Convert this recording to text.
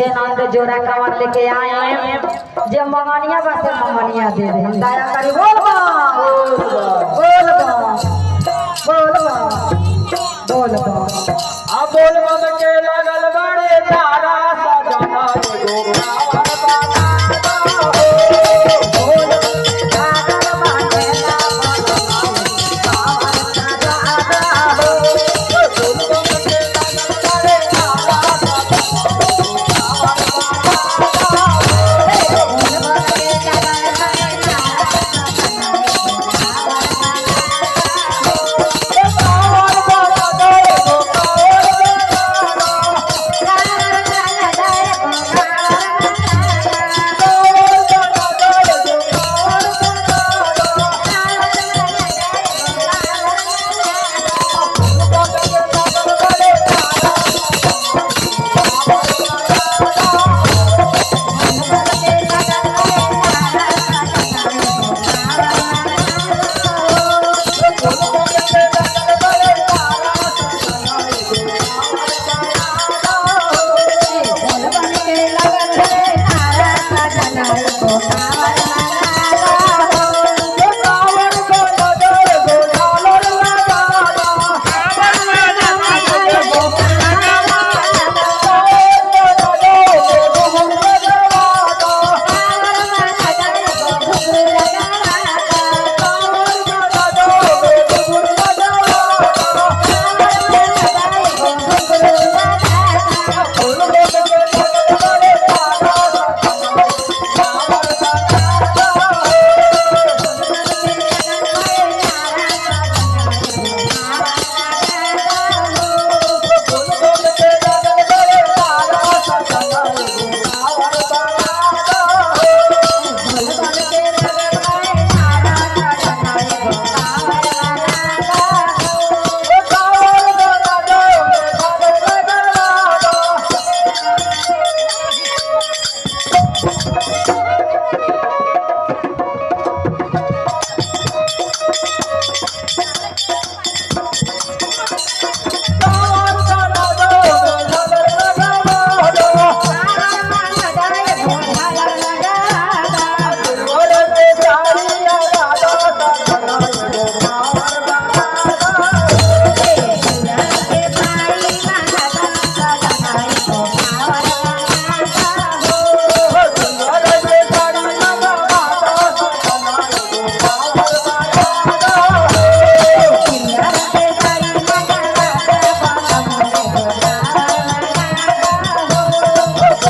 के नाम पे जोड़ा कांवर लेके आए हैं जे मंगनिया बस मंगनिया दे दे हम दया करी बोल बा बोल बा बोल बा बोल बा अब बोल बम के लगल बड़े तारा